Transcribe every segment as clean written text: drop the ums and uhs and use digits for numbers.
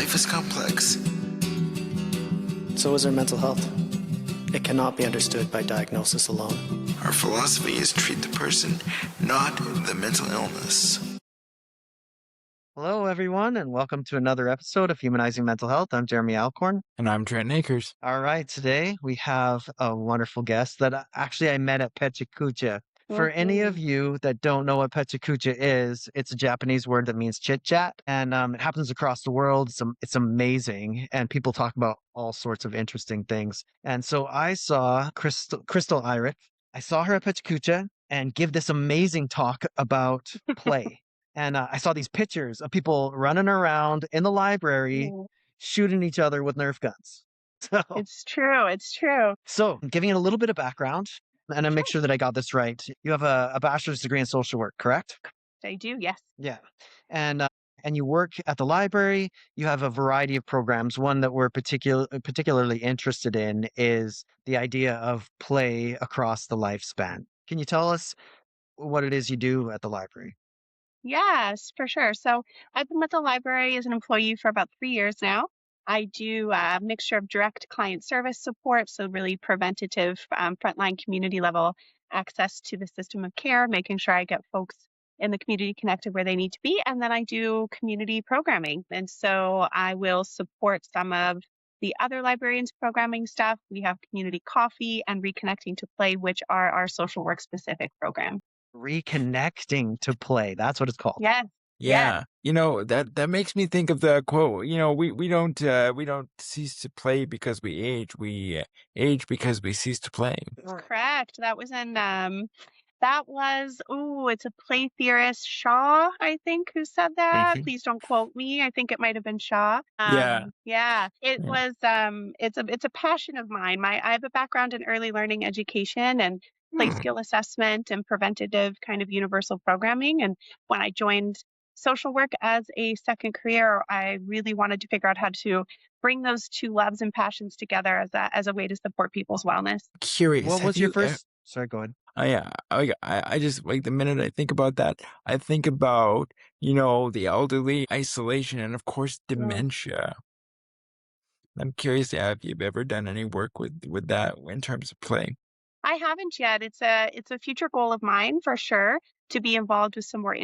life is complex. So is our mental health. It cannot be understood by diagnosis alone. Our philosophy is treat the person, not the mental illness. Hello, everyone, and welcome to another episode of Humanizing Mental Health. I'm Jeremy Alcorn. And I'm Trent Akers. All right, today we have a wonderful guest that I met at Pechakucha. For any of you that don't know what Pechakucha is, it's a Japanese word that means chit chat, and it happens across the world. It's amazing, and people talk about all sorts of interesting things. And so I saw Crystal Irick. I saw her at Pechakucha and give this amazing talk about play. And I saw these pictures of people running around in the library, shooting each other with Nerf guns. So, It's true. So giving it a little bit of background, and I make sure that I got this right. You have a bachelor's degree in social work, correct? I do, yes. Yeah. And you work at the library. You have a variety of programs. One that we're particularly interested in is the idea of play across the lifespan. Can you tell us what it is you do at the library? Yes, for sure. So I've been with the library as an employee for about 3 years now. I do a mixture of direct client service support, so really preventative, frontline community level access to the system of care, making sure I get folks in the community connected where they need to be. And then I do community programming. And so I will support some of the other librarians' programming stuff. We have community coffee and Reconnecting to Play, which are our social work specific program. Reconnecting to Play. That's what it's called. Yes. Yeah. That makes me think of the quote, we don't cease to play because we age. We age because we cease to play. Correct. It's a play theorist, Shaw, I think, who said that. Mhm. Please don't quote me. I think it might have been Shaw. Yeah. It was, it's a passion of mine. I have a background in early learning education and play skill assessment and preventative kind of universal programming. And when I joined social work as a second career, I really wanted to figure out how to bring those two loves and passions together as a way to support people's wellness. Curious. What have was your you first? Sorry, go ahead. Oh, yeah. I just like the minute I think about that, I think about, the elderly, isolation, and of course, dementia. I'm curious, have you ever done any work with that in terms of play? I haven't yet. It's a future goal of mine for sure to be involved with some more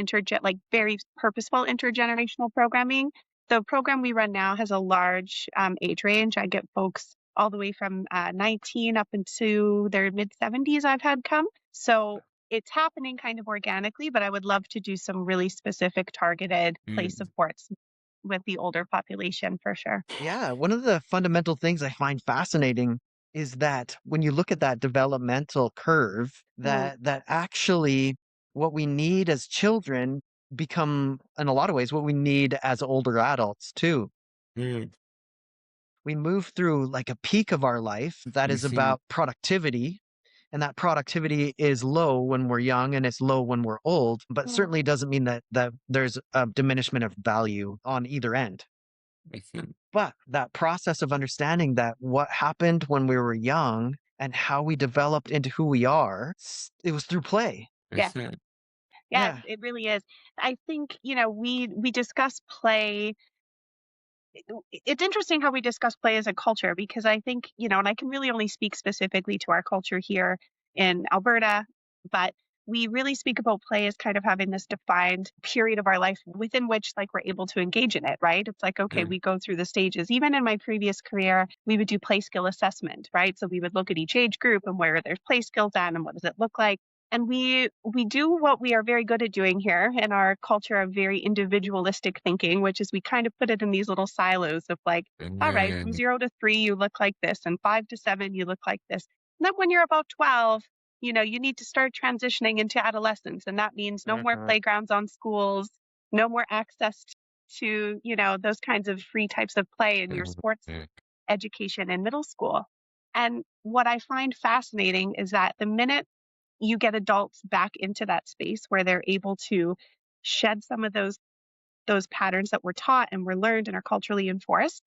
very purposeful intergenerational programming. The program we run now has a large age range. I get folks all the way from 19 up into their mid 70s I've had come. So it's happening kind of organically, but I would love to do some really specific targeted play supports with the older population for sure. Yeah, one of the fundamental things I find fascinating is that when you look at that developmental curve, that actually what we need as children become, in a lot of ways, what we need as older adults too. Mm. We move through like a peak of our life that is about productivity, and that productivity is low when we're young and it's low when we're old, but certainly doesn't mean that there's a diminishment of value on either end. But that process of understanding that what happened when we were young and how we developed into who we are, it was through play. Yeah. Mhm. Yes, it really is. I think, we discuss play. It's interesting how we discuss play as a culture because I think, and I can really only speak specifically to our culture here in Alberta, but we really speak about play as kind of having this defined period of our life within which like we're able to engage in it, right? It's like, okay, we go through the stages. Even in my previous career, we would do play skill assessment, right? So we would look at each age group and where there's play skills at and what does it look like. And we do what we are very good at doing here in our culture of very individualistic thinking, which is we kind of put it in these little silos of like, all right, from 0 to 3, you look like this, and 5 to 7, you look like this. And then when you're about 12, you need to start transitioning into adolescence. And that means no more playgrounds on schools, no more access to, those kinds of free types of play in your sports education in middle school. And what I find fascinating is that the minute you get adults back into that space where they're able to shed some of those patterns that were taught and were learned and are culturally enforced,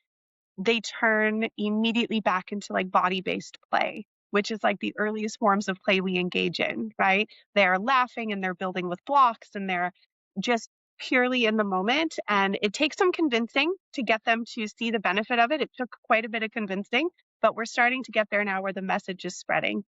they turn immediately back into like body-based play, which is like the earliest forms of play we engage in, right? They're laughing and they're building with blocks and they're just purely in the moment. And it takes some convincing to get them to see the benefit of it. It took quite a bit of convincing, but we're starting to get there now where the message is spreading.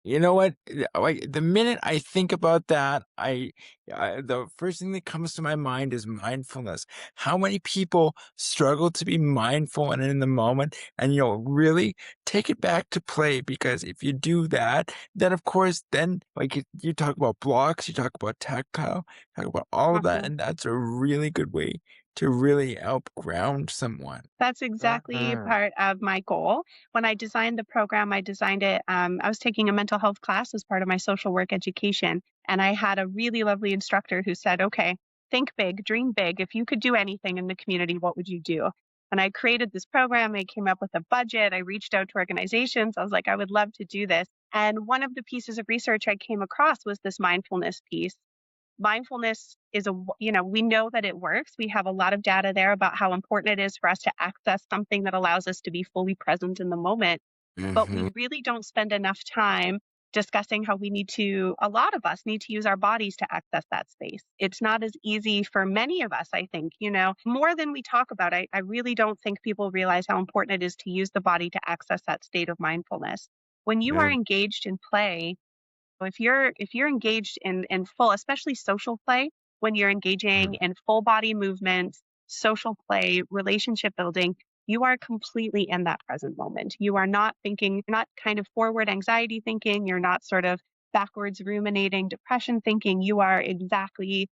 You know what? Like the minute I think about that, the first thing that comes to my mind is mindfulness. How many people struggle to be mindful and in the moment, and really take it back to play? Because if you do that, then of course, then like you talk about blocks, you talk about tactile, talk about all of that, Mhm. and that's a really good way to really help ground someone. That's exactly Mhm. part of my goal. When I designed the program, I designed it. I was taking a mental health class as part of my social work education. And I had a really lovely instructor who said, okay, think big, dream big. If you could do anything in the community, what would you do? And I created this program. I came up with a budget. I reached out to organizations. I was like, I would love to do this. And one of the pieces of research I came across was this mindfulness piece. Mindfulness is we know that it works. We have a lot of data there about how important it is for us to access something that allows us to be fully present in the moment. But we Hmm. really don't spend enough time discussing how a lot of us need to use our bodies to access that space. It's not as easy for many of us, I think, more than we talk about. I really don't think people realize how important it is to use the body to access that state of mindfulness. When you are engaged in play, if you're engaged in full, especially social play, when you're engaging in full body movement, social play, relationship building, you are completely in that present moment. You are not thinking, you're not kind of forward anxiety thinking, you're not sort of backwards ruminating, depression thinking. You are exactly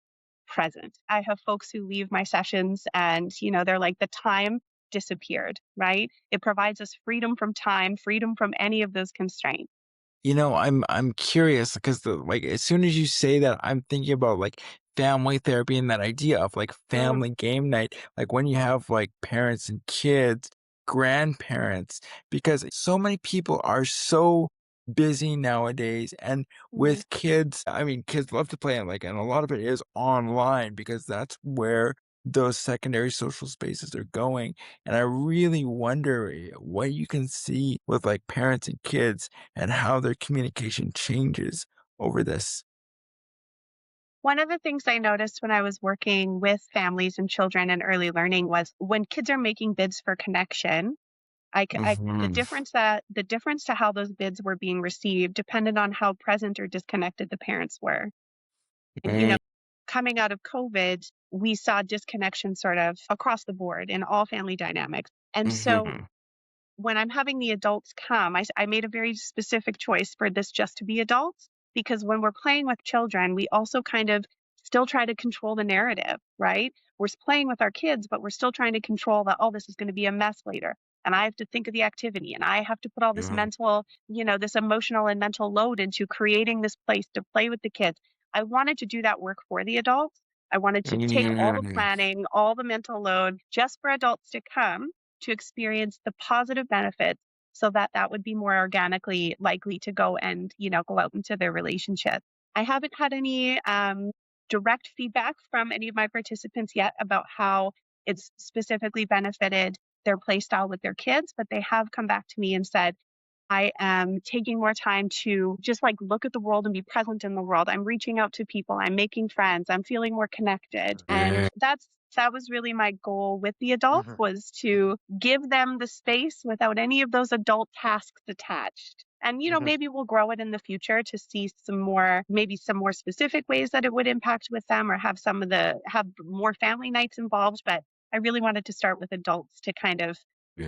present. I have folks who leave my sessions and, they're like, the time disappeared, right? It provides us freedom from time, freedom from any of those constraints. I'm curious because like as soon as you say that, I'm thinking about like family therapy and that idea of like Mm, family game night, like when you have like parents and kids, grandparents, because so many people are so busy nowadays. And mm. with kids, I mean, kids love to play and and a lot of it is online because that's where those secondary social spaces are going. And I really wonder what you can see with like parents and kids and how their communication changes over this. One of the things I noticed when I was working with families and children in early learning was when kids are making bids for connection, Mhm. the difference to how those bids were being received depended on how present or disconnected the parents were. And, Mm, coming out of COVID, we saw disconnection sort of across the board in all family dynamics. And so mhm. when I'm having the adults come, I made a very specific choice for this just to be adults, because when we're playing with children, we also kind of still try to control the narrative, right? We're playing with our kids, but we're still trying to control that, oh, this is going to be a mess later. And I have to think of the activity and I have to put all this Yeah. mental, this emotional and mental load into creating this place to play with the kids. I wanted to do that work for the adults. I wanted to take all the Mm, planning, all the mental load just for adults to come to experience the positive benefits so that that would be more organically likely to go and go out into their relationship. I haven't had any direct feedback from any of my participants yet about how it's specifically benefited their play style with their kids, but they have come back to me and said, I am taking more time to just like look at the world and be present in the world. I'm reaching out to people. I'm making friends. I'm feeling more connected. And yeah. that was really my goal with the adults, Mhm. was to give them the space without any of those adult tasks attached. And Mhm. maybe we'll grow it in the future to see maybe some more specific ways that it would impact with them, or have more family nights involved. But I really wanted to start with adults to kind of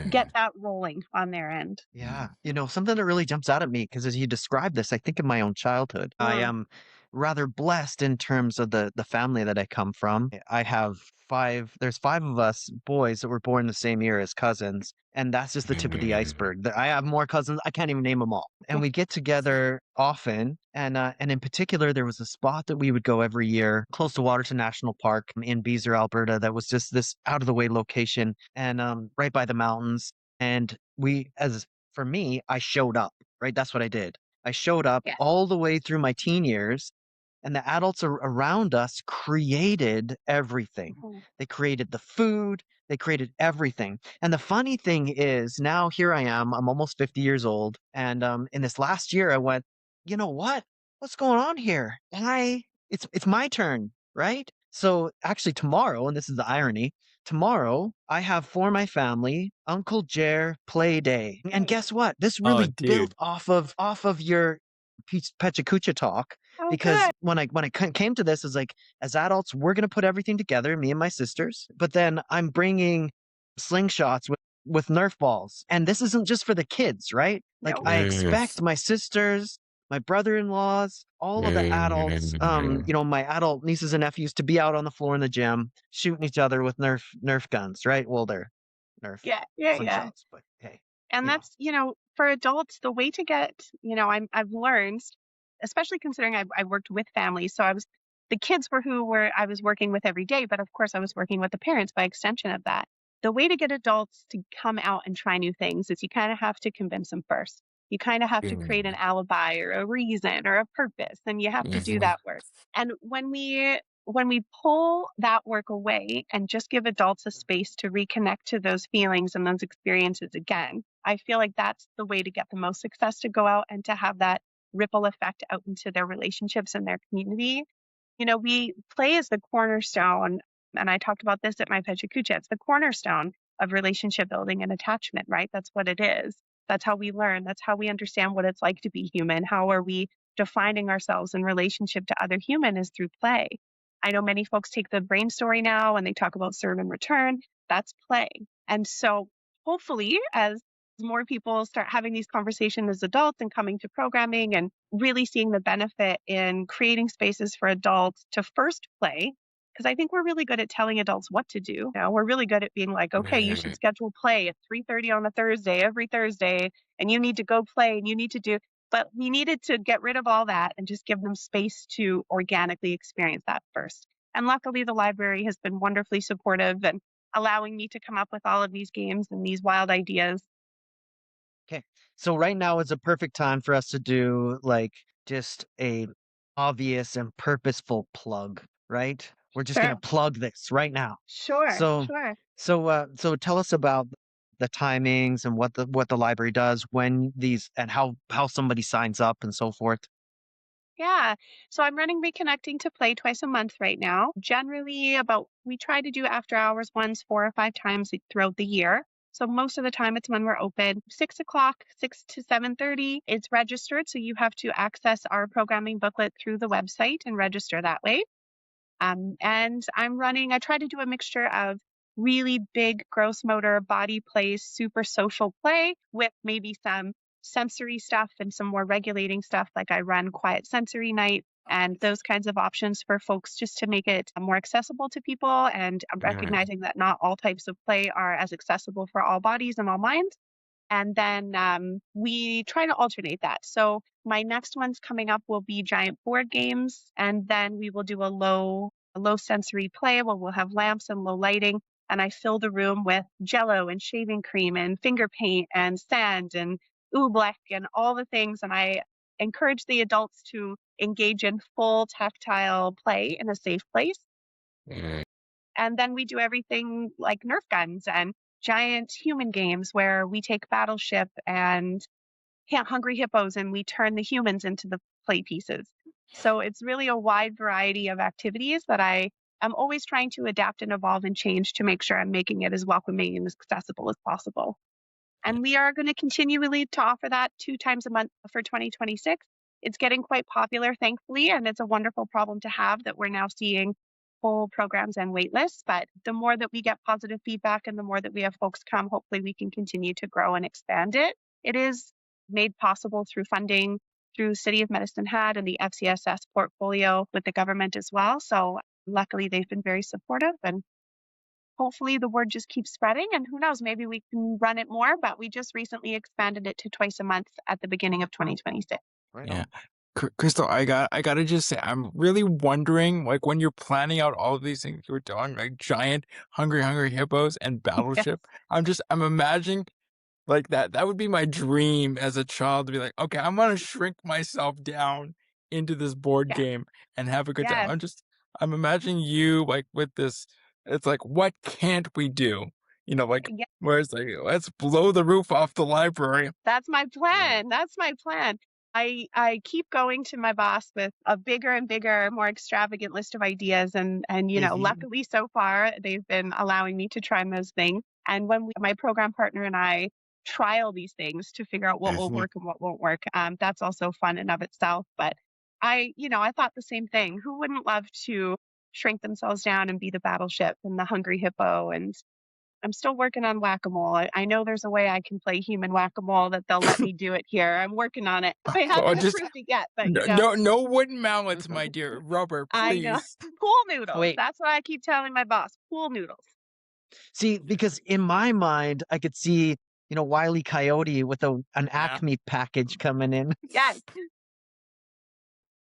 get Yeah. that rolling on their end. Yeah. Something that really jumps out at me, because as you describe this, I think of my own childhood. I Mm, am rather blessed in terms of the family that I come from. I have there's five of us boys that were born the same year as cousins, and that's just the tip of the Mm, iceberg. I have more cousins, I can't even name them all. And we get together often, and in particular, there was a spot that we would go every year close to Waterton National Park in Beezer, Alberta, that was just this out of the way location, and right by the mountains. And as for me, I showed up, right? That's what I did. I showed up yeah. all the way through my teen years, and the adults around us created everything. Mhm. They created the food, they created everything. And the funny thing is, now here I am, I'm almost 50 years old. And in this last year, I went, you know what? What's going on here? It's my turn. right? So actually tomorrow, and this is the irony, tomorrow I have for my family Uncle Jer play day. And guess what? This Oh, really built dude. off of your Pechacucha talk, Oh, because good. when I came to this, is like, as adults, we're gonna put everything together, me and my sisters, but then I'm bringing slingshots with Nerf balls. And this isn't just for the kids, right? Like, No. I Yes. expect my sisters, my brother-in-laws, all of the adults, my adult nieces and nephews to be out on the floor in the gym shooting each other with Nerf guns, right? Well, they're Nerf Yeah, yeah, yeah. slingshots, but hey, And you know. that's, for adults, the way to get, I've learned, especially considering I worked with families. So the kids were who were I was working with every day, but of course I was working with the parents by extension of that. The way to get adults to come out and try new things is you kind of have to convince them first. You kind of have to create an alibi or a reason or a purpose, and you have to do that work. And when we pull that work away and just give adults a space to reconnect to those feelings and those experiences again, I feel like that's the way to get the most success, to go out and to have that ripple effect out into their relationships and their community. We play as the cornerstone, and I talked about this at my Pechacucha. It's the cornerstone of relationship building and attachment, right? That's what it is. That's how we learn. That's how we understand what it's like to be human. How are we defining ourselves in relationship to other human is through play. I know many folks take the brain story now and they talk about serve and return. That's play. And so hopefully, as more people start having these conversations as adults and coming to programming and really seeing the benefit in creating spaces for adults to first play, because I think we're really good at telling adults what to do. We're really good at being like, okay, you should schedule play at 3:30 on a Thursday, every Thursday, and you need to go play and you need to do. But we needed to get rid of all that and just give them space to organically experience that first. And luckily, the library has been wonderfully supportive and allowing me to come up with all of these games and these wild ideas. Okay. So right now is a perfect time for us to do like just a obvious and purposeful plug, right? We're just gonna Sure, plug this right now. sure, So sure. so tell us about the timings and what the library does, when these, and how somebody signs up and so forth. Yeah. So I'm running Reconnecting to play twice a month right now. Generally, we try to do after hours ones 4 or 5 times throughout the year. So most of the time it's when we're open. 6 o'clock, 6 to 7:30. It's registered, so you have to access our programming booklet through the website and register that way. And I try to do a mixture of really big gross motor body plays, super social play with maybe some sensory stuff and some more regulating stuff. Like I run quiet sensory night and those kinds of options for folks, just to make it more accessible to people, and recognizing that not all types of play are as accessible for all bodies and all minds. And then we try to alternate that. So my next ones coming up will be giant board games, and then we will do a low sensory play where we'll have lamps and low lighting. And I fill the room with jello and shaving cream and finger paint and sand and oobleck and all the things. And I encourage the adults to engage in full tactile play in a safe place. And then we do everything like Nerf guns and giant human games where we take Battleship and Hungry Hippos and we turn the humans into the play pieces. So it's really a wide variety of activities that I am always trying to adapt and evolve and change to make sure I'm making it as welcoming and as accessible as possible. And we are going to continually to offer that 2 times a month for 2026. It's getting quite popular, thankfully, and it's a wonderful problem to have that we're now seeing full programs and wait lists. But the more that we get positive feedback and the more that we have folks come, hopefully we can continue to grow and expand it. It is made possible through funding through City of Medicine Hat and the FCSS portfolio with the government as well. So luckily they've been very supportive, and hopefully the word just keeps spreading, and who knows, maybe we can run it more, but we just recently expanded it to twice a month at the beginning of 2026. Right Yeah. on. Crystal, I gotta just say, I'm really wondering, like, when you're planning out all of these things you were doing, like giant hungry hippos and Yes, battleship. I'm imagining like that would be my dream as a child, to be like, okay, I'm gonna shrink myself down into this board yes, game and have a good time. yes, I'm imagining you like with this. It's like, what can't we do? Like, yes. where it's like, let's blow the roof off the library. That's my Right. plan. That's my plan. I keep going to my boss with a bigger and bigger, more extravagant list of ideas, and luckily so far they've been allowing me to try those things. And when my program partner and I trial these things to figure out what will work and what won't work, that's also fun in of itself. But I thought the same thing. Who wouldn't love to shrink themselves down and be the battleship and the hungry hippo? And I'm still working on whack-a-mole. I know there's a way I can play human whack-a-mole that they'll let me do it here. I'm working on it. I Oh, haven't just improved it yet, but no wooden mallets, my dear. Rubber, I know. please. Pool noodles. Wait, That's what I keep telling my boss. Pool noodles. see, because in my mind, I could see, Wile E. Coyote with an Yeah. Acme package coming in. Yes.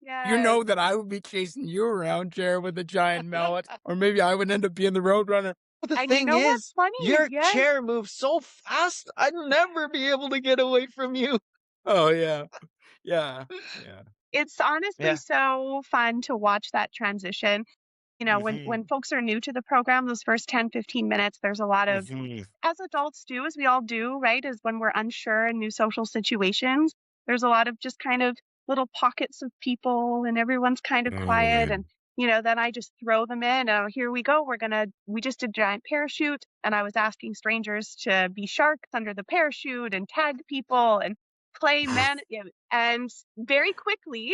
You Yes. know that I would be chasing you around, Jared, with a giant mallet, or maybe I would end up being the Roadrunner. But the And you thing know what's is, funny is, your yes, chair moves so fast, I'd never be able to get away from you. Oh yeah, yeah, yeah. it's honestly Yeah. so fun to watch that transition. When folks are new to the program, those first 10, 15 minutes, there's a lot of, as adults do, as we all do, right? Is when we're unsure in new social situations, there's a lot of just kind of little pockets of people and everyone's kind of quiet. And, then I just throw them in. Oh, here we go. We just did giant parachute. And I was asking strangers to be sharks under the parachute and tag people and play man. And very quickly,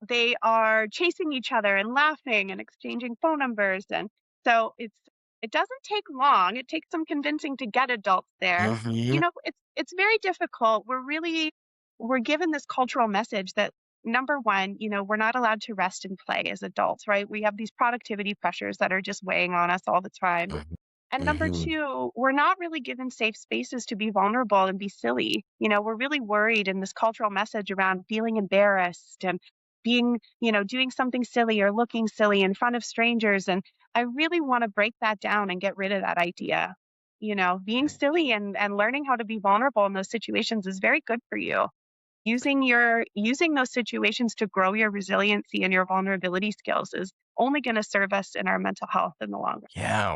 they are chasing each other and laughing and exchanging phone numbers. And so it doesn't take long. It takes some convincing to get adults there. It's very difficult. We're given this cultural message that, number one, we're not allowed to rest and play as adults, right? We have these productivity pressures that are just weighing on us all the time. And number two, we're not really given safe spaces to be vulnerable and be silly. We're really worried in this cultural message around feeling embarrassed and being, doing something silly or looking silly in front of strangers. And I really want to break that down and get rid of that idea. Being silly and learning how to be vulnerable in those situations is very good for you. Using those situations to grow your resiliency and your vulnerability skills is only going to serve us in our mental health in the long run. Yeah,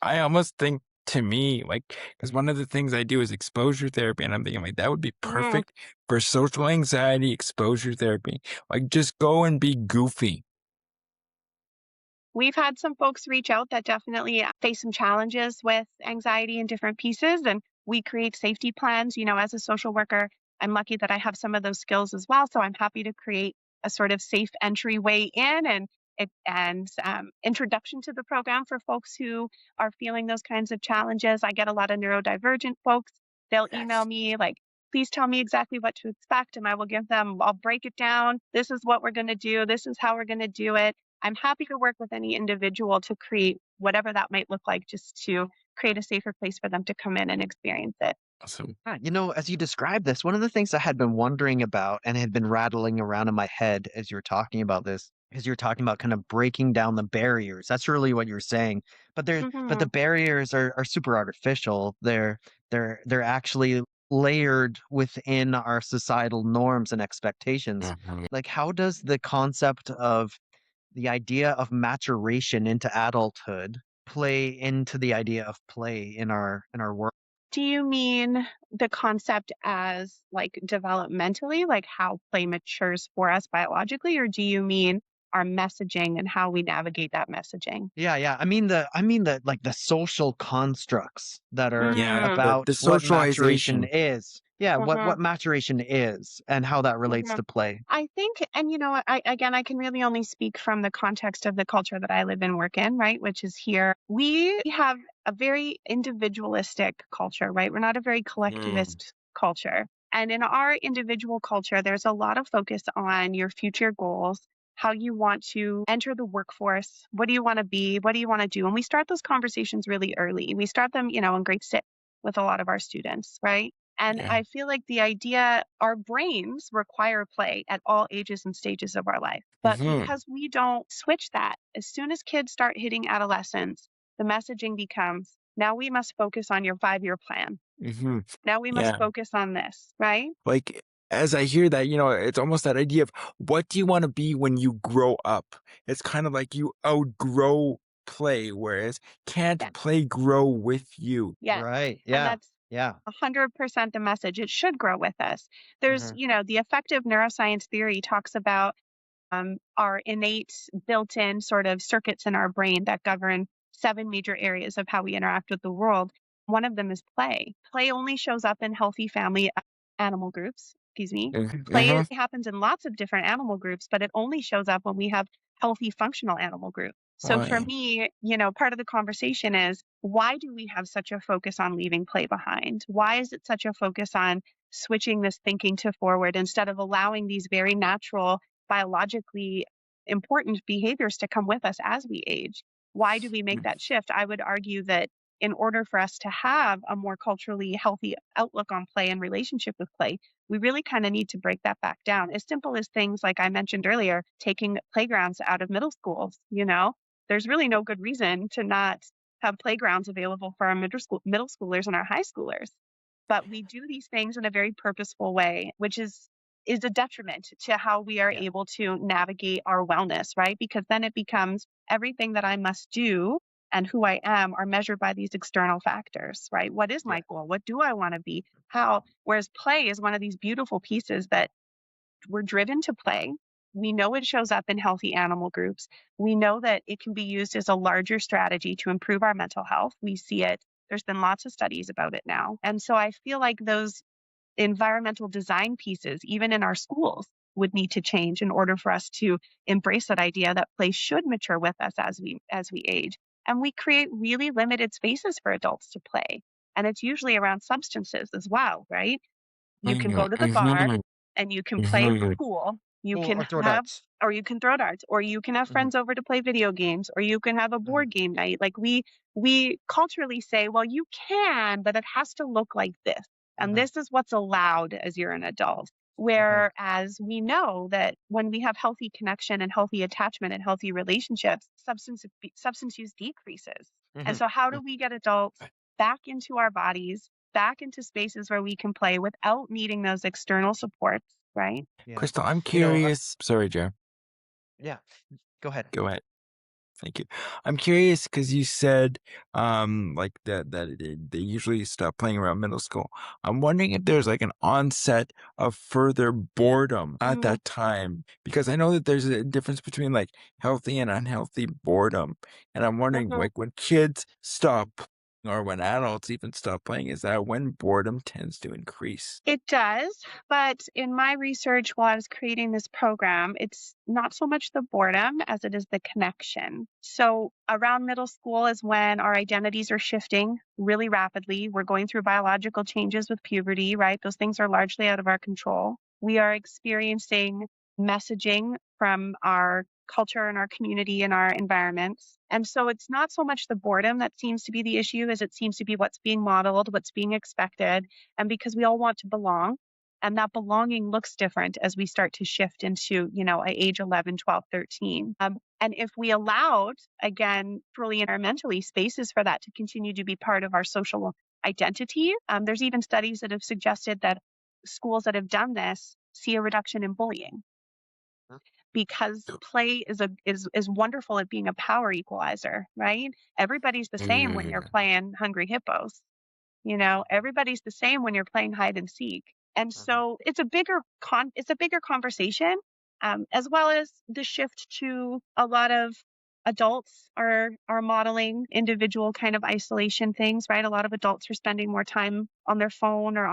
I almost think to me, because one of the things I do is exposure therapy, and I'm thinking that would be perfect for social anxiety exposure therapy. Just go and be goofy. We've had some folks reach out that definitely face some challenges with anxiety in different pieces, and we create safety plans. As a social worker, I'm lucky that I have some of those skills as well. So I'm happy to create a sort of safe entryway in and introduction to the program for folks who are feeling those kinds of challenges. I get a lot of neurodivergent folks. They'll email me like, please tell me exactly what to expect. And I'll break it down. This is what we're going to do. This is how we're going to do it. I'm happy to work with any individual to create whatever that might look like, just to create a safer place for them to come in and experience it. Awesome. As you described this, one of the things I had been wondering about and had been rattling around in my head as you were talking about this, is you're talking about kind of breaking down the barriers. That's really what you're saying. But the barriers are super artificial. They're actually layered within our societal norms and expectations. Like, how does the concept of the idea of maturation into adulthood play into the idea of play in our work? Do you mean the concept as like developmentally, like how play matures for us biologically, or do you mean our messaging and how we navigate that messaging? Yeah. I mean the like the social constructs that are Yeah, about the what maturation socialization. is. Yeah, what Mhm. maturation is and how that relates Mhm. to play. I think, and I can really only speak from the context of the culture that I live and work in, right? Which is here. We have a very individualistic culture, right? We're not a very collectivist culture. And in our individual culture, there's a lot of focus on your future goals, how you want to enter the workforce, what do you want to be, what do you want to do? And we start those conversations really early. We start them, in grade 6 with a lot of our students, right? And Yeah. I feel like the idea, our brains require play at all ages and stages of our life. But because we don't switch that, as soon as kids start hitting adolescence, the messaging becomes, now we must focus on your 5-year plan. Now we must Yeah. focus on this, right? As I hear that, it's almost that idea of what do you want to be when you grow up? It's kind of like you outgrow play, whereas can't Yes. play grow with you? Yes. Right. And Yeah. Yeah. 100% the message. It should grow with us. There's, Hmm. the effective neuroscience theory talks about our innate built-in sort of circuits in our brain that govern 7 major areas of how we interact with the world. One of them is play. Play only shows up in healthy family animal groups. Excuse me. Play Mm-hmm. happens in lots of different animal groups, but it only shows up when we have healthy functional animal groups. So for Why? me, part of the conversation is, why do we have such a focus on leaving play behind? Why is it such a focus on switching this thinking to forward instead of allowing these very natural, biologically important behaviors to come with us as we age? Why do we make that shift? I would argue that in order for us to have a more culturally healthy outlook on play and relationship with play, we really kind of need to break that back down. As simple as things like I mentioned earlier, taking playgrounds out of middle schools. There's really no good reason to not have playgrounds available for our middle schoolers and our high schoolers. But we do these things in a very purposeful way, which is a detriment to how we are Yeah. able to navigate our wellness, right? Because then it becomes everything that I must do and who I am are measured by these external factors, right? What is Yeah. my goal? What do I want to be? How? Whereas play is one of these beautiful pieces that we're driven to play. We know it shows up in healthy animal groups. We know that it can be used as a larger strategy to improve our mental health. We see it. There's been lots of studies about it now. And so I feel like those environmental design pieces, even in our schools, would need to change in order for us to embrace that idea that play should mature with us as we age. And we create really limited spaces for adults to play. And it's usually around substances as well, right? You can go to the bar and you can play pool. You Pool can or throw have, darts. or you can throw darts, or you can have Hmm. friends over to play video games, or you can have a Hmm. board game night. Like we culturally say, well, you can, but it has to look like this. And Hmm. this is what's allowed as you're an adult. Hmm. Whereas we know that when we have healthy connection and healthy attachment and healthy relationships, substance use decreases. And Hmm. so, how do we get adults back into our bodies, back into spaces where we can play without needing those external supports, right? Yeah. Crystal, I'm You know, curious. Sorry, Joe. yeah, go ahead. Go ahead. Thank you. I'm curious because you said like they usually stop playing around middle school. I'm wondering if there's like an onset of further boredom at Mm, that time, because I know that there's a difference between like healthy and unhealthy boredom. And I'm wondering, mhm. like, when kids stop or when adults even stop playing, is that when boredom tends to increase? It does, but in my research while I was creating this program, it's not so much the boredom as it is the connection. So around middle school is when our identities are shifting really rapidly. We're going through biological changes with puberty, right? Those things are largely out of our control. We are experiencing messaging from our culture and our community and our environments. And so it's not so much the boredom that seems to be the issue as it seems to be what's being modeled, what's being expected, and because we all want to belong. And that belonging looks different as we start to shift into, at age 11, 12, 13. And if we allowed, again, truly environmentally, spaces for that to continue to be part of our social identity, there's even studies that have suggested that schools that have done this see a reduction in bullying because play is wonderful at being a power equalizer, right? Everybody's the same when you're Mm. playing Hungry Hippos. Everybody's the same when you're playing hide and seek. And Hmm. so it's a bigger conversation, as well as the shift to a lot of adults are modeling individual kind of isolation things, right? A lot of adults are spending more time on their phone or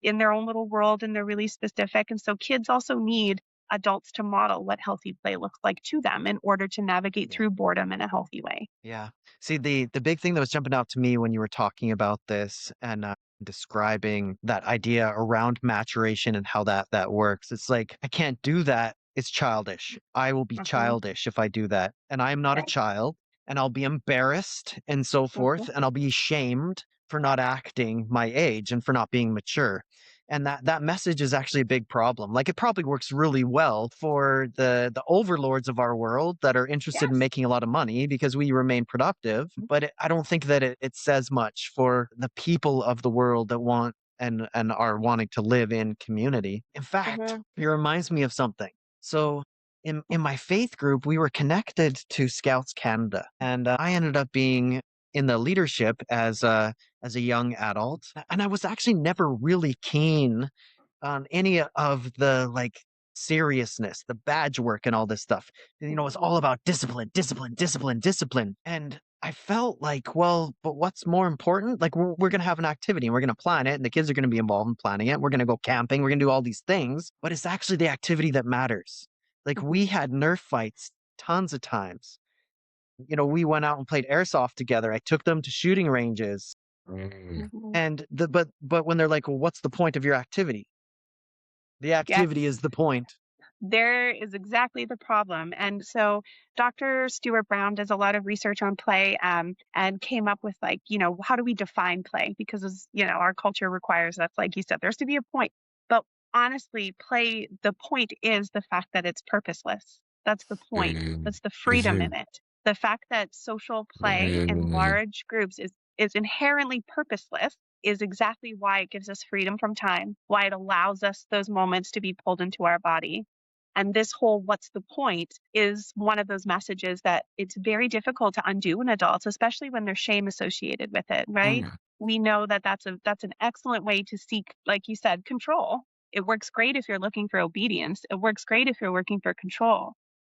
in their own little world, and they're really specific. And so kids also need adults to model what healthy play looks like to them in order to navigate Yeah. through boredom in a healthy way. Yeah. See, the big thing that was jumping out to me when you were talking about this and describing that idea around maturation and how that works, it's like I can't do that. It's childish. I will be Hmm. childish if I do that, and I am not a Right. child, and I'll be embarrassed and so Hmm. forth, and I'll be shamed for not acting my age and for not being mature. And that message is actually a big problem. Like it probably works really well for the overlords of our world that are interested in Yes. making a lot of money because we remain productive. But I don't think that it says much for the people of the world that want and are wanting to live in community. In fact, Hmm. it reminds me of something. So in my faith group, we were connected to Scouts Canada, and I ended up being in the leadership as as a young adult. And I was actually never really keen on any of the like seriousness, the badge work and all this stuff. It's all about discipline, discipline, discipline, discipline. And I felt like, well, but what's more important? Like we're going to have an activity and we're going to plan it and the kids are going to be involved in planning it. We're going to go camping. We're going to do all these things, but it's actually the activity that matters. Like we had Nerf fights tons of times. We went out and played airsoft together. I took them to shooting ranges. Mhm. And but when they're like, well, what's the point of your activity? The Yes. activity is the point. There is exactly the problem. And so Dr. Stuart Brown does a lot of research on play, and came up with how do we define play? Because our culture requires that's like you said, there's to be a point. But honestly, play, the point is the fact that it's purposeless. That's the point. That's the freedom in it. The fact that social play in large groups is inherently purposeless is exactly why it gives us freedom from time, why it allows us those moments to be pulled into our body. And this whole what's the point is one of those messages that it's very difficult to undo in adults, especially when there's shame associated with it, right? We know that that's an excellent way to seek, like you said, control. It works great if you're looking for obedience. It works great if you're looking for control.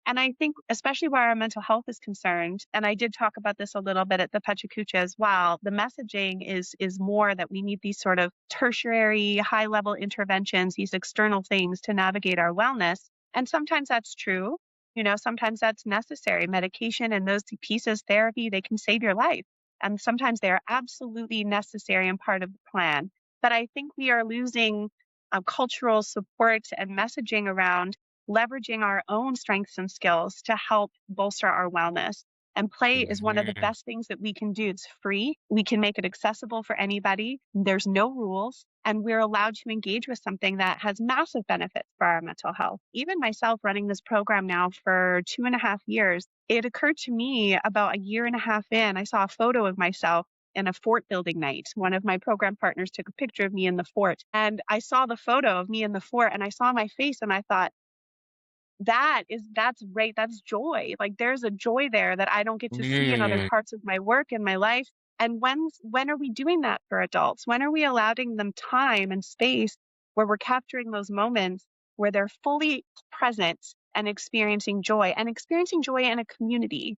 And I think, especially where our mental health is concerned, and I did talk about this a little bit at the Pechacucha as well, the messaging is more that we need these sort of tertiary, high-level interventions, these external things to navigate our wellness. And sometimes that's true. Sometimes that's necessary. Medication and those pieces, therapy, they can save your life. And sometimes they are absolutely necessary and part of the plan. But I think we are losing cultural support and messaging around leveraging our own strengths and skills to help bolster our wellness. And play is one of the best things that we can do. It's free. We can make it accessible for anybody. There's no rules. And we're allowed to engage with something that has massive benefits for our mental health. Even myself running this program now for 2.5 years, it occurred to me about a year and a half in, I saw a photo of myself in a fort building night. One of my program partners took a picture of me in the fort. And I saw the photo of me in the fort and I saw my face and I thought, that's joy. Like there's a joy there that I don't get to see in other parts of my work and my life. And when are we doing that for adults? When are we allowing them time and space where we're capturing those moments where they're fully present and experiencing joy in a community,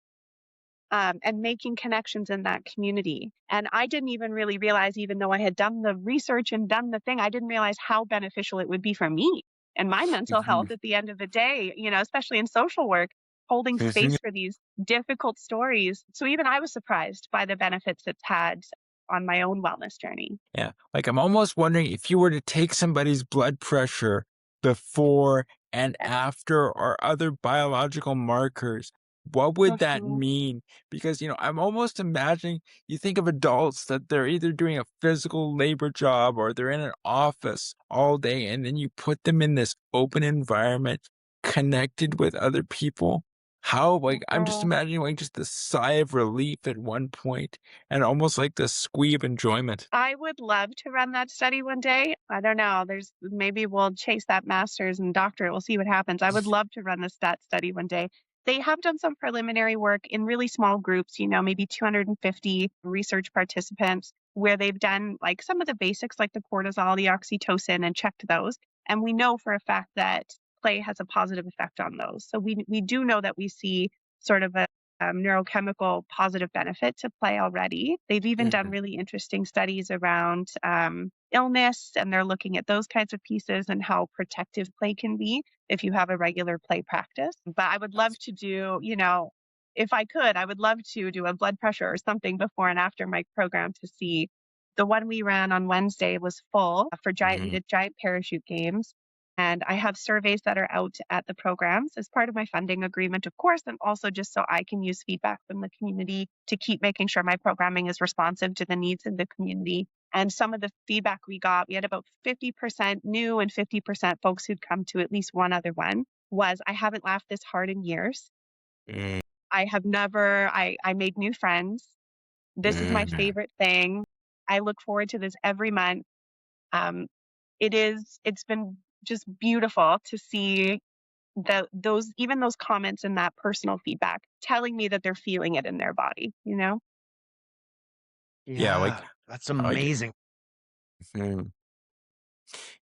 and making connections in that community? And I didn't even really realize, even though I had done the research and done the thing, I didn't realize how beneficial it would be for me and my mental health at the end of the day, especially in social work, holding space for these difficult stories. So even I was surprised by the benefits it's had on my own wellness journey. Yeah. Like I'm almost wondering if you were to take somebody's blood pressure before and after or other biological markers, what would that Mhm. mean? Because, I'm almost imagining you think of adults that they're either doing a physical labor job or they're in an office all day, and then you put them in this open environment connected with other people. How, like, I'm just Mhm. imagining like just the sigh of relief at one point and almost like the squee of enjoyment. I would love to run that study one day. I don't know. Maybe we'll chase that master's and doctorate. We'll see what happens. I would love to run the stat study one day. They have done some preliminary work in really small groups, maybe 250 research participants, where they've done like some of the basics like the cortisol, the oxytocin, and checked those. And we know for a fact that play has a positive effect on those. So we do know that we see sort of a neurochemical positive benefit to play already. They've even done really interesting studies around illness, and they're looking at those kinds of pieces and how protective play can be if you have a regular play practice. But I would love to do, if I could, I would love to do a blood pressure or something before and after my program to see. The one we ran on Wednesday was full we did giant parachute games. And I have surveys that are out at the programs as part of my funding agreement, of course, and also just so I can use feedback from the community to keep making sure my programming is responsive to the needs of the community. And some of the feedback we got, we had about 50% new and 50% folks who'd come to at least one other one, was I haven't laughed this hard in years. I have never, I made new friends. This is my favorite thing. I look forward to this every month. Um, it's been just beautiful to see those comments and that personal feedback telling me that they're feeling it in their body. Yeah, like Yeah. That's Like, amazing. mm,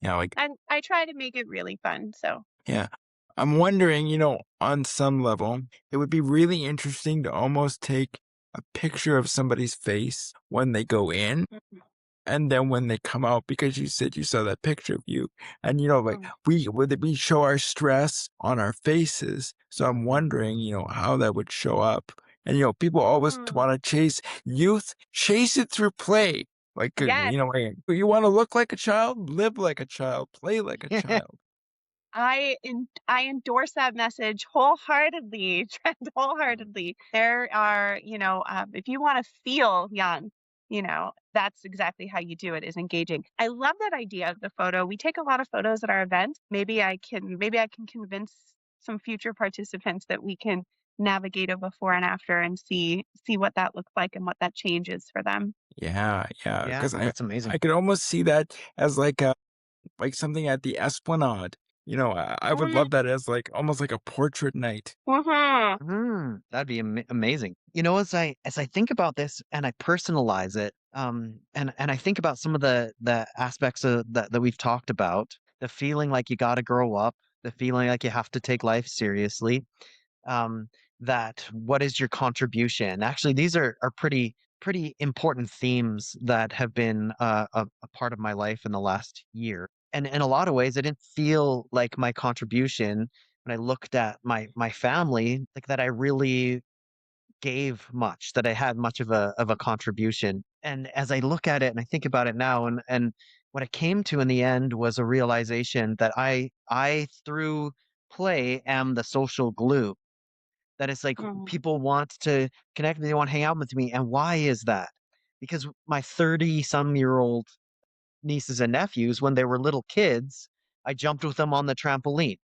yeah, like, And I try to make it really fun. So, yeah. I'm wondering, on some level, it would be really interesting to almost take a picture of somebody's face when they go in mhm, and then when they come out, because you said you saw that picture of you, and like mm, we show our stress on our faces. So I'm wondering, how that would show up. And people always mm. want to chase youth, chase it through play. Like, Yes. like, you want to look like a child, live like a child, play like a child. I endorse that message wholeheartedly, Trent, wholeheartedly. There are, if you want to feel young, that's exactly how you do it, is engaging. I love that idea of the photo. We take a lot of photos at our event. Maybe I can convince some future participants that we can navigate a before and after and see what that looks like and what that changes for them. Yeah, yeah, Yeah, because that's amazing. I could almost see that as like something at the Esplanade. I would Mm-hmm. love that as like almost like a portrait night. That'd be amazing. As I think about this and I personalize it, and I think about some of the aspects of that we've talked about, the feeling like you got to grow up, the feeling like you have to take life seriously, um, that what is your contribution? Actually, these are pretty important themes that have been a part of my life in the last year. And in a lot of ways, I didn't feel like my contribution when I looked at my family, like that I really gave much, that I had much of a contribution. And as I look at it and I think about it now, and what I came to in the end was a realization that I through play am the social glue. That it's like Mm-hmm. people want to connect with me, they want to hang out with me. And why is that? Because my 30-some-year-old nieces and nephews, when they were little kids, I jumped with them on the trampoline,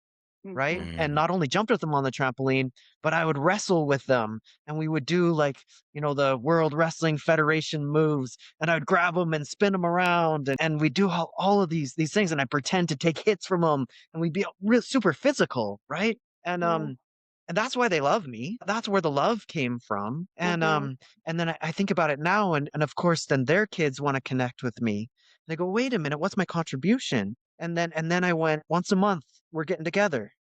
right? Mm-hmm. And Mm, not only jumped with them on the trampoline, but I would wrestle with them and we would do like, the World Wrestling Federation moves and I would grab them and spin them around and we do all of these things and I pretend to take hits from them and we'd be real super physical, right? And and that's why they love me. That's where the love came from. Mm-hmm. And then I think about it now and of course then their kids want to connect with me. They go, wait a minute, what's my contribution? And then I went, once a month, we're getting together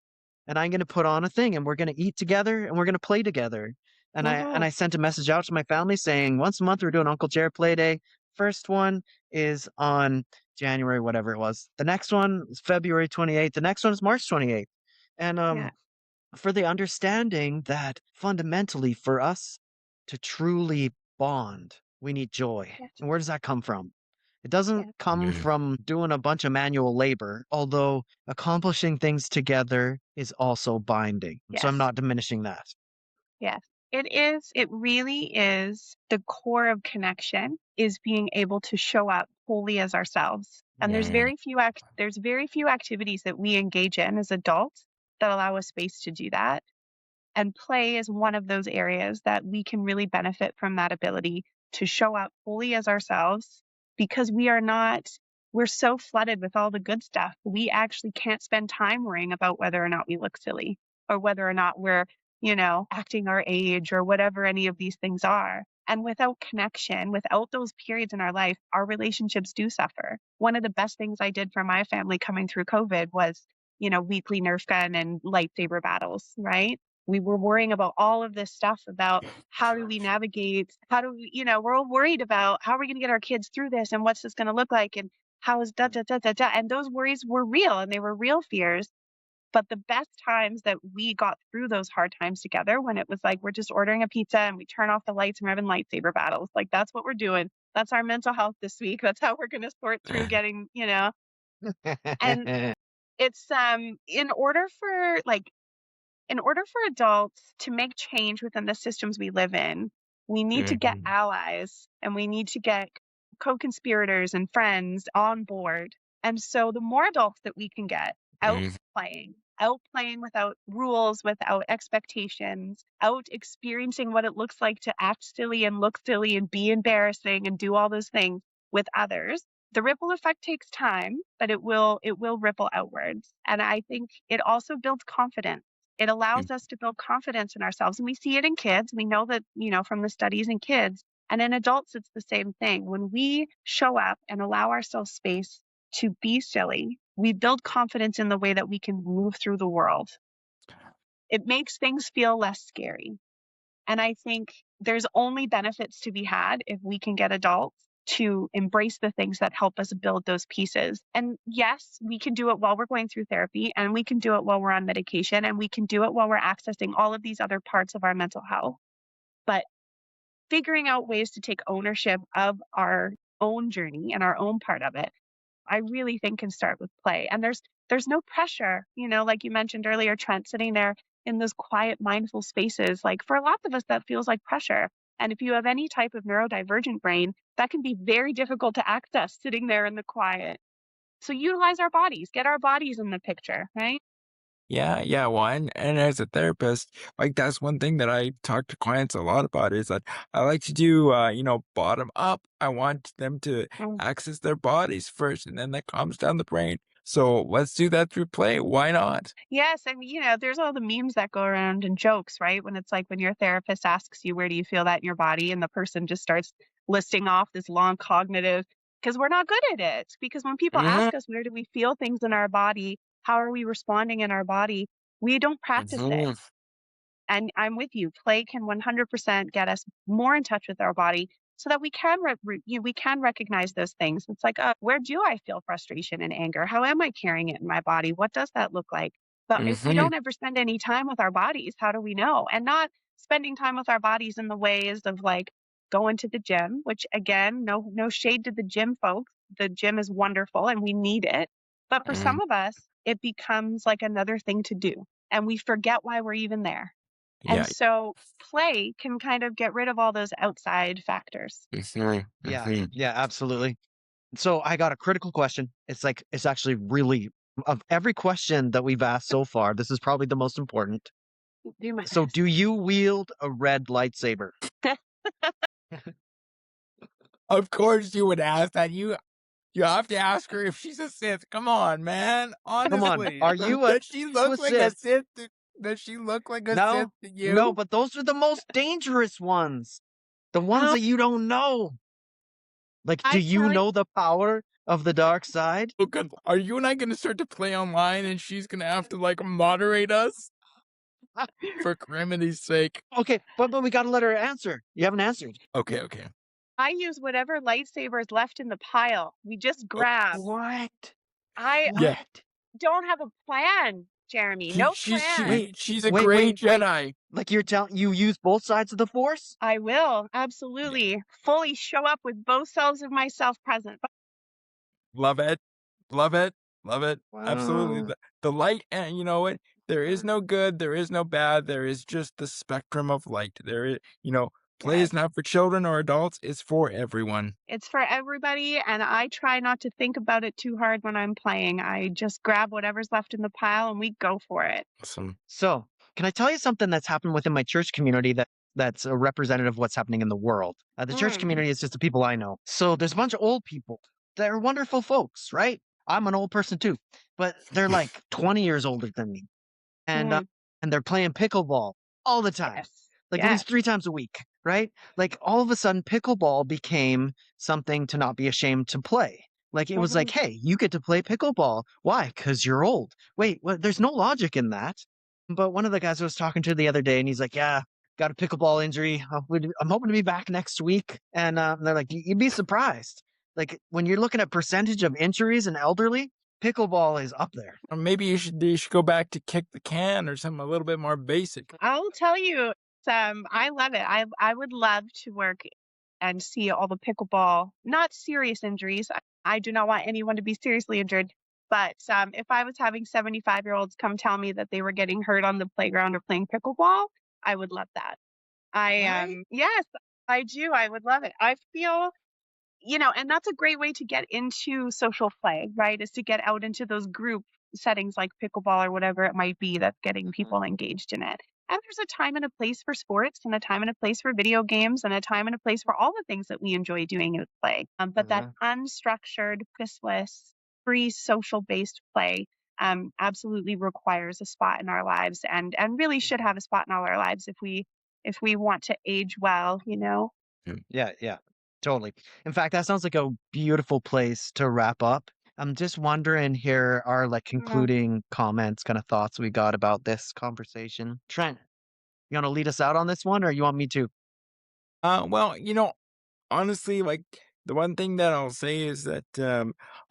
and I'm going to put on a thing and we're going to eat together and we're going to play together. And I Mm-hmm. and I sent a message out to my family saying once a month we're doing Uncle Jared play day. First one is on January whatever it was. The next one is February 28th. The next one is March 28th. And Yeah. for the understanding that fundamentally for us to truly bond, we need joy. Yes. And where does that come from? It doesn't Yes. come mm, from doing a bunch of manual labor, although accomplishing things together is also binding. So I'm Yes. not diminishing that. Yes. It is. It really is the core of connection, is being able to show up wholly as ourselves. And there's mm, very few activities that we engage in as adults that allow us space to do that. And play is one of those areas that we can really benefit from that ability to show up fully as ourselves, because we're so flooded with all the good stuff. We actually can't spend time worrying about whether or not we look silly or whether or not we're, acting our age or whatever any of these things are. And without connection, without those periods in our life, our relationships do suffer. One of the best things I did for my family coming through COVID was, weekly Nerf gun and lightsaber battles, right? We were worrying about all of this stuff about how do we navigate, we're all worried about how are we going to get our kids through this and what's this going to look like and how is da da da da da. And those worries were real and they were real fears. But the best times that we got through those hard times together, when it was like we're just ordering a pizza and we turn off the lights and we're having lightsaber battles. Like that's what we're doing. That's our mental health this week. That's how we're going to sort through getting, and it's in order for adults to make change within the systems we live in, we need to get mm, allies and we need to get co conspirators and friends on board. And so the more adults that we can get mm, out playing without rules, without expectations, out experiencing what it looks like to act silly and look silly and be embarrassing and do all those things with others, the ripple effect takes time, but it will ripple outwards. And I think it also builds confidence. It mm, allows us to build confidence in ourselves. And we see it in kids. We know that, from the studies in kids, And in adults, it's the same thing. When we show up and allow ourselves space to be silly, we build confidence in the way that we can move through the world. It makes things feel less scary. And I think there's only benefits to be had if we can get adults to embrace the things that help us build those pieces. And yes, we can do it while we're going through therapy, and we can do it while we're on medication, and we can do it while we're accessing all of these other parts of our mental health. But figuring out ways to take ownership of our own journey and our own part of it, I really think can start with play. And there's no pressure, like you mentioned earlier, Trent, sitting there in those quiet, mindful spaces. Like for lots of us, that feels like pressure. And if you have any type of neurodivergent brain, that can be very difficult to access sitting there in the quiet. So utilize our bodies, get our bodies in the picture, right? Yeah. Well, and as a therapist, like that's one thing that I talk to clients a lot about is that I like to do, bottom up. I want them to Mm. access their bodies first, and then that comes down the brain. So let's do that through play. Why not? Yes, and there's all the memes that go around and jokes, right? When it's like when your therapist asks you, where do you feel that in your body? And the person just starts listing off this long cognitive, because we're not good at it. Because when people Hmm. ask us, where do we feel things in our body? How are we responding in our body? We don't practice it. Hmm. And I'm with you. Play can 100% get us more in touch with our body so that we can we can recognize those things. It's like, where do I feel frustration and anger? How am I carrying it in my body? What does that look like? But if we Hmm. don't ever spend any time with our bodies, how do we know? And not spending time with our bodies in the ways of like going to the gym, which again, no shade to the gym folks. The gym is wonderful and we need it. But for Hmm. some of us, it becomes like another thing to do and we forget why we're even there. And Yeah. so play can kind of get rid of all those outside factors. Hmm. Yeah, Hmm. yeah, absolutely. So I got a critical question. It's actually really, of every question that we've asked so far, this is probably the most important. Do my So best. do you wield a red lightsaber? Of course, you would ask that. You have to ask her if she's a Sith. Come on, man. Come on, Honestly, are you does she look a like a Sith? Sith? Does she look like a Sith No, to no, you? but those are the most dangerous ones. The ones Oh, that you don't know. Like, do I you tell you, know the power of the dark side? Oh, good. Are you and I gonna start to play online, and she's gonna have to like moderate us for criminy's sake? Okay, but we gotta let her answer. You haven't answered. Okay. I use whatever lightsaber is left in the pile. We just Oh, grab. What? I yeah. What? don't have a plan, Jeremy. No plan. She's a Wait. great Jedi. Like you're telling you use both sides of the force? I will Yeah. absolutely fully show up with both selves of myself present. Love it. Love it. Love it. Absolutely. Wow. The light, and you know what? There is no good, there is no bad, there is just the spectrum of light. Play Yes. is not for children or adults, it's for everyone. It's for everybody, and I try not to think about it too hard when I'm playing. I just grab whatever's left in the pile and we go for it. Awesome. So, can I tell you something that's happened within my church community that's a representative of what's happening in the world? The church Mm, community is just the people I know. So there's a bunch of old people. They're wonderful folks, right? I'm an old person too, but they're like 20 years older than me, and uh, mm, and they're playing pickleball all the time, yes. like at Yes. least 3 times a week, right? Like all of a sudden, pickleball became something to not be ashamed to play. Like it was like, Mhm. hey, you get to play pickleball. Why? Because you're old. Wait, what? There's no logic in that. But one of the guys I was talking to the other day, and he's like, yeah, got a pickleball injury. I'm hoping to be back next week. And they're like, you'd be surprised. Like when you're looking at percentage of injuries in elderly, pickleball is up there. Or maybe you should go back to kick the can or something a little bit more basic. I'll tell you, I love it. I would love to work and see all the pickleball, not serious injuries. I do not want anyone to be seriously injured. But if I was having 75-year-olds come tell me that they were getting hurt on the playground or playing pickleball, I would love that. Right? Yes, I do. I would love it. I feel and that's a great way to get into social play, right? Is to get out into those group settings like pickleball or whatever it might be that's getting Mhm. people engaged in it. And there's a time and a place for sports and a time and a place for video games and a time and a place for all the things that we enjoy doing in play. But that Mhm. unstructured, purposeless, free social based play absolutely requires a spot in our lives and really should have a spot in all our lives if we want to age well. Yeah, totally. In fact, that sounds like a beautiful place to wrap up. I'm just wondering here are like Yeah. concluding comments, kind of thoughts we got about this conversation. Trent, you want to lead us out on this one or you want me to? Well, honestly, like the one thing that I'll say is that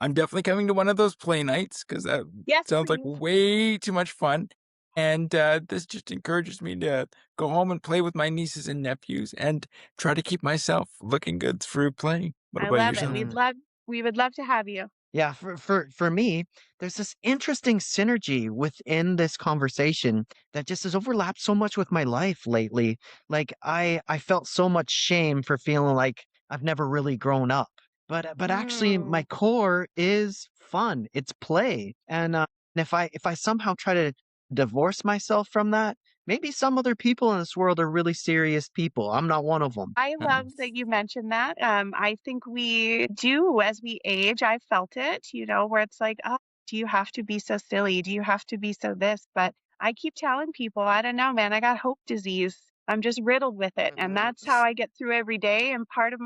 I'm definitely coming to one of those play nights because that Yes, sounds like please. way too much fun. And this just encourages me to go home and play with my nieces and nephews and try to keep myself looking good through play. What I about love it. yourself? We would love to have you. Yeah, for me, there's this interesting synergy within this conversation that just has overlapped so much with my life lately. Like I felt so much shame for feeling like I've never really grown up. But actually my Mm. core is fun. It's play. And if I somehow try to divorce myself from that, maybe some other people in this world are really serious people. I'm not one of them. I love that you mentioned that. I think we do as we age. I felt it, where it's like, oh, do you have to be so silly? Do you have to be so this? But I keep telling people, I don't know, man, I got hope disease. I'm just riddled with it. And that's how I get through every day. And part of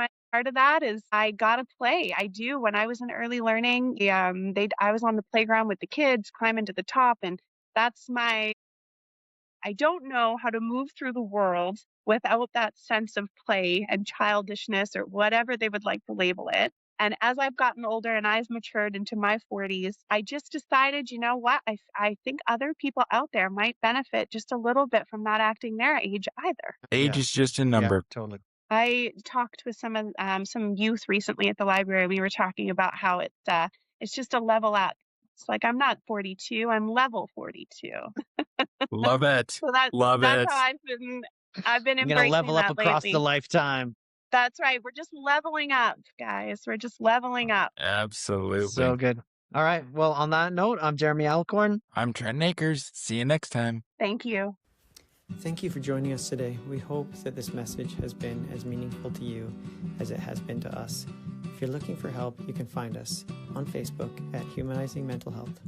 that is I gotta play. I do. When I was in early learning, I was on the playground with the kids, climbing to the top, and that's my I don't know how to move through the world without that sense of play and childishness or whatever they would like to label it. And as I've gotten older and I've matured into my 40s, I just decided, you know what? I think other people out there might benefit just a little bit from not acting their age either. Age Yeah, is just a yeah, number. totally. I talked with some youth recently at the library. We were talking about how it's just a level up. It's like I'm not 42, I'm level 42. Love it. So Love that's how it. I've been I'm gonna embracing level up that across the lately. lifetime. That's right. We're just leveling up, guys. We're just leveling up. So Absolutely. good. All right. Well, on that note, I'm Jeremy Alcorn. I'm Trent Akers. See you next time. Thank you. Thank you for joining us today. We hope that this message has been as meaningful to you as it has been to us. If you're looking for help, you can find us on Facebook at Humanizing Mental Health.